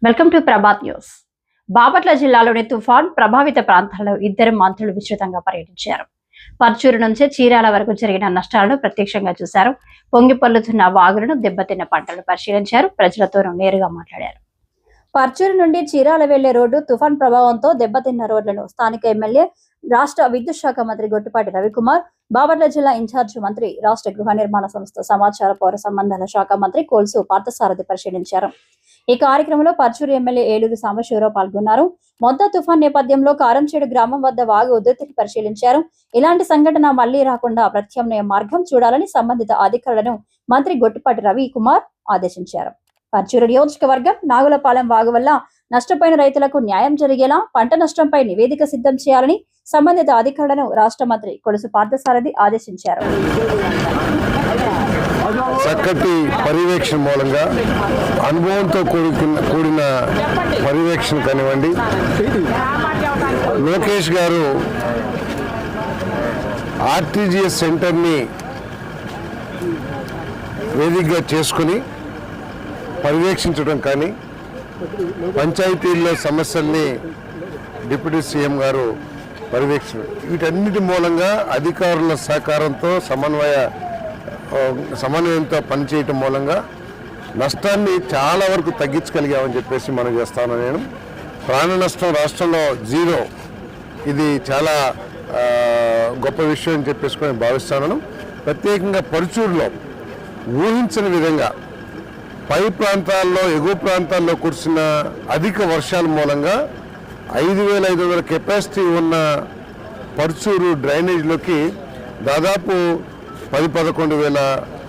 Welcome to Prabhat news. Bapatla జిల్లాలోని తుఫాన్ ప్రభావిత ప్రాంతాల్లో ఇద్దరు మంత్రులు విస్తృతంగా పర్యటించారు. పర్చూరు నుంచి చీరాల వరకు జరిగిన నష్టాలను ప్రత్యక్షంగా చూశారు. పొంగిపొల్లుతున్న వాగులను, దెబ్బతిన్న పంటలను పరిశీలించారు. ప్రజలతోనూ నేరుగా మాట్లాడారు. పర్చూరు నుండి చీరాల వెళ్లే రోడ్డు తుఫాన్ ప్రభావంతో దెబ్బతిన్న రోడ్లను స్థానిక ఎమ్మెల్యే, రాష్ట్ర విద్యుత్ శాఖ మంత్రి గొట్టిపాటి రవికుమార్, బాపట్ల జిల్లా ఇన్ఛార్జ్ మంత్రి, రాష్ట్ర గృహ నిర్మాణ సంస్థ, సమాచార పౌర సంబంధాల శాఖ మంత్రి కోల్సు పార్థసారథి పరిశీలించారు. ఈ కార్యక్రమంలో పర్చూరు ఎమ్మెల్యే ఏలూరు సాంబశివరావు పాల్గొన్నారు. మొద్దా తుఫాన్ నేపథ్యంలో కారంచేడు గ్రామం వద్ద వాగు ఉధృతిని పరిశీలించారు. ఇలాంటి సంఘటన మళ్లీ రాకుండా ప్రత్యామ్నాయ మార్గం చూడాలని సంబంధిత అధికారులను మంత్రి గొట్టిపాటి రవికుమార్ ఆదేశించారు. పర్చూరు నియోజకవర్గం నాగులపాలెం వాగు వల్ల నష్టపోయిన రైతులకు న్యాయం జరిగేలా పంట నష్టంపై నివేదిక సిద్ధం చేయాలని సంబంధిత అధికారులను రాష్ట్ర మంత్రి కొలుసు పార్థసారథి ఆదేశించారు. చక్కటి పర్యవేక్షణ మూలంగా అనుభవంతో కూడిన పర్యవేక్షణ కానివ్వండి, లోకేష్ గారు ఆర్టీజీఎస్ సెంటర్ని వేదికగా చేసుకుని పర్యవేక్షించడం కానీ, పంచాయతీల్లో సమస్యల్ని డిప్యూటీ సీఎం గారు పర్యవేక్షణ, వీటన్నిటి మూలంగా అధికారుల సహకారంతో సమన్వయంతో పనిచేయటం మూలంగా నష్టాన్ని చాలా వరకు తగ్గించగలిగామని చెప్పేసి మనం చేస్తాను. నేను ప్రాణ నష్టం రాష్ట్రంలో 0, ఇది చాలా గొప్ప విషయం అని చెప్పేసి నేను భావిస్తాను. ప్రత్యేకంగా పరుచూరులో ఊహించని విధంగా పై ప్రాంతాల్లో, ఎగువ ప్రాంతాల్లో కురిసిన అధిక వర్షాల మూలంగా 5,500 కెపాసిటీ ఉన్న పరుచూరు డ్రైనేజ్లోకి దాదాపు 10,000-11,000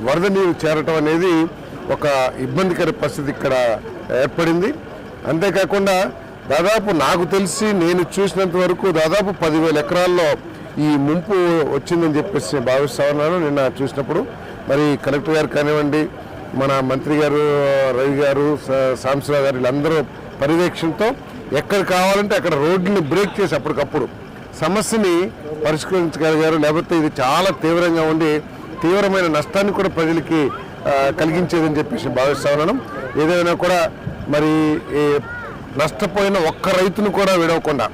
వరద నీరు చేరటం అనేది ఒక ఇబ్బందికర పరిస్థితి ఇక్కడ ఏర్పడింది. అంతేకాకుండా దాదాపు నాకు తెలిసి నేను చూసినంత వరకు దాదాపు 10,000 ఎకరాల్లో ఈ ముంపు వచ్చిందని చెప్పేసి భావిస్తా ఉన్నాను. నిన్న చూసినప్పుడు మరి కలెక్టర్ గారు కానివ్వండి, మన మంత్రి గారు, రవి గారు, సాంబశివరావు గారు, వీళ్ళందరూ పర్యవేక్షణతో ఎక్కడ కావాలంటే అక్కడ రోడ్డుని బ్రేక్ చేసి అప్పటికప్పుడు సమస్యని పరిష్కరించగలిగారు. లేకపోతే ఇది చాలా తీవ్రంగా ఉండి తీవ్రమైన నష్టాన్ని కూడా ప్రజలకి కలిగించేదని చెప్పేసి భావిస్తా ఉన్నాను. ఏదైనా కూడా మరి నష్టపోయిన ఒక్క రైతును కూడా విడవకుండా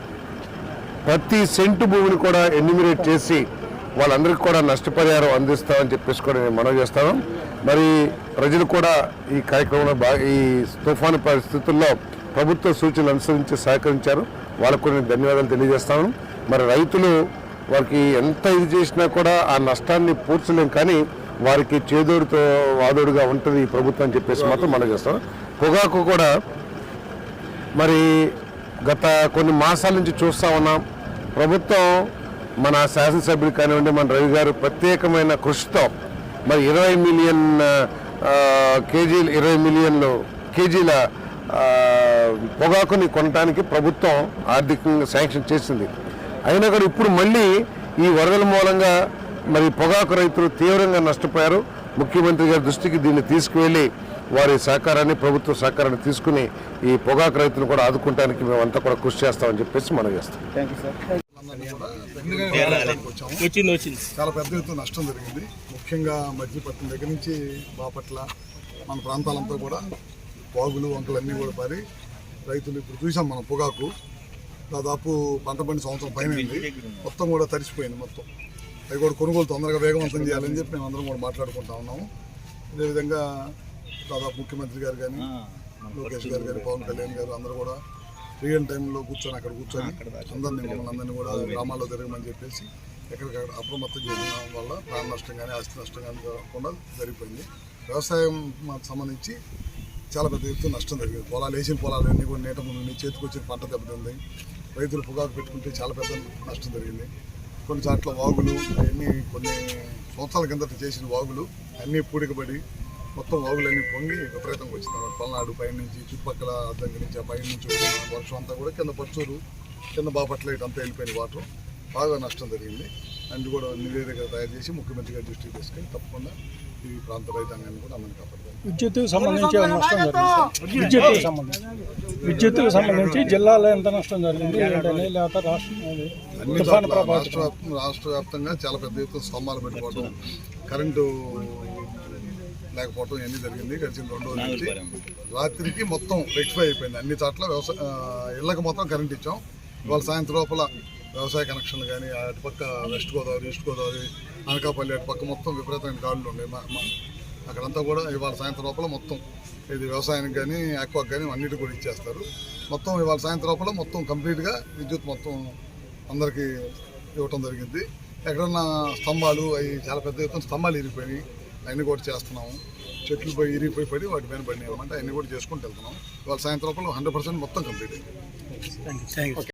ప్రతి సెంటు భూమిని కూడా ఎన్యూమిరేట్ చేసి వాళ్ళందరికీ కూడా నష్టపరిహారం అందిస్తామని చెప్పేసి కూడా నేను మనవి చేస్తాను. మరి ప్రజలు కూడా ఈ కార్యక్రమంలో ఈ తుఫాను పరిస్థితుల్లో ప్రభుత్వ సూచనలు అనుసరించి సహకరించారు. వాళ్ళకు కూడా నేను ధన్యవాదాలు తెలియజేస్తాను. మరి రైతులు వారికి ఎంత ఇది చేసినా కూడా ఆ నష్టాన్ని పూడ్చలేం, కానీ వారికి చేదోడుతో వాదోడుగా ఉంటుంది ఈ ప్రభుత్వం అని చెప్పేసి మాత్రం మనం చేస్తాం. పొగాకు కూడా మరి గత కొన్ని మాసాల నుంచి చూస్తూ ఉన్నాం. ప్రభుత్వం, మన శాసనసభ్యులు కానివ్వండి, మన రవి గారు ప్రత్యేకమైన కృషితో మరి 20 మిలియన్ కేజీల పొగాకుని కొనడానికి ప్రభుత్వం ఆర్థికంగా శాంక్షన్ చేసింది. అయినా కూడా ఇప్పుడు మళ్ళీ ఈ వరదల మూలంగా మరి పొగాకు రైతులు తీవ్రంగా నష్టపోయారు. ముఖ్యమంత్రి గారి దృష్టికి దీన్ని తీసుకువెళ్ళి వారి సహకారాన్ని, ప్రభుత్వ సహకారాన్ని తీసుకుని ఈ పొగాకు రైతులు కూడా ఆదుకుంటానికి మేమంతా కూడా కృషి చేస్తామని చెప్పేసి మనం చేస్తాం. చాలా పెద్ద ఎత్తున నష్టం జరిగింది. ముఖ్యంగా మధ్యపట్నం దగ్గర నుంచి బాపట్ల మన ప్రాంతాలంతా కూడా వాగులు, వంకలన్నీ కూడా పారి రైతులు ఇప్పుడు చూసాం. మనం పొగాకు దాదాపు పంట పండి సంవత్సరం పైన మొత్తం కూడా తడిసిపోయింది. మొత్తం అవి కూడా కొనుగోలు తొందరగా వేగవంతం చేయాలని చెప్పి మేము అందరం కూడా మాట్లాడుకుంటా ఉన్నాము. అదేవిధంగా దాదాపు ముఖ్యమంత్రి గారు కానీ, లోకేష్ గారు కానీ, పవన్ కళ్యాణ్ గారు అందరూ కూడా రియల్ టైంలో కూర్చొని అక్కడ కూర్చొని అందరినీ కూడా గ్రామాల్లో జరగమని చెప్పేసి ఎక్కడికక్కడ అప్రమత్తం చేయడం వల్ల ప్రాణ నష్టం కానీ, ఆస్తి నష్టం కానీ జరగకుండా జరిగిపోయింది. వ్యవసాయం మాకు సంబంధించి చాలా పెద్ద ఎత్తున నష్టం జరిగింది. వేసిన పొలాలన్నీ కూడా నీట ముందు చేతికి వచ్చిన పంట దెబ్బతింది. రైతులు పొగాకు పెట్టుకుంటే చాలా పెద్ద నష్టం జరిగింది. కొన్ని చోట్ల వాగులు అవన్నీ కొన్ని సంవత్సరాల కిందట చేసిన వాగులు అన్నీ పూడికబడి మొత్తం వాగులన్నీ పొంగి విపరీతంగా వచ్చినాయి. పల్నాడు పైనుంచి, చుట్టుపక్కల దగ్గర నుంచి, ఆ పైనుంచి వర్షం అంతా కూడా కింద పర్చూరు, కింద బాపట్ల ఇటంతా వెళ్ళిపోయిన వాటర్ బాగా నష్టం జరిగింది. అన్ని కూడా నివేదిక తయారు చేసి ముఖ్యమంత్రి గారి దృష్టికి తీసుకొని తప్పకుండా ఈ ప్రాంత రైతాంగాన్ని కూడా అందరినీ కాపాడుతారు. విద్యుత్తుకు సంబంధించి నష్టం జరిగింది. విద్యుత్తుకు సంబంధించి జిల్లాలో ఎంత నష్టం జరిగింది, లేకపోతే రాష్ట్ర వ్యాప్తంగా చాలా పెద్ద ఎత్తున స్తంభాలు పెట్టుకోవడం, కరెంటు లేకపోవడం ఇవన్నీ జరిగింది. గడిచిన 2 రోజుల నుంచి రాత్రికి మొత్తం రెక్టిఫై అయిపోయింది. అన్ని చోట్ల ఇళ్ళకి మొత్తం కరెంట్ ఇచ్చాం. ఇవాళ సాయంత్రం లోపల వ్యవసాయ కనెక్షన్లు కానీ అటుపక్క వెస్ట్ గోదావరి, ఈస్ట్ గోదావరి, అనకాపల్లి అటుపక్క మొత్తం విపరీతమైన గాడులు ఉన్నాయి. అక్కడంతా కూడా ఇవాళ సాయంత్రం లోపల మొత్తం ఇది వ్యవసాయానికి కానీ ఆక్వాకి కానీ అన్నిటి కూడా ఇచ్చేస్తారు. మొత్తం ఇవాళ సాయంత్రం లోపల మొత్తం కంప్లీట్గా విద్యుత్ మొత్తం అందరికీ ఇవ్వటం జరిగింది. ఎక్కడన్నా స్తంభాలు అవి చాలా పెద్ద ఎత్తున స్తంభాలు ఇరిగిపోయినాయి, అవన్నీ కూడా చేస్తున్నాము. చెట్లు పోయి ఇరిగిపోయి పడి వాటి పైన పడినాయి అంటే అవన్నీ కూడా చేసుకుంటూ వెళ్తున్నాం. ఇవాళ సాయంత్రం లోపల 100% మొత్తం కంప్లీట్ అయింది.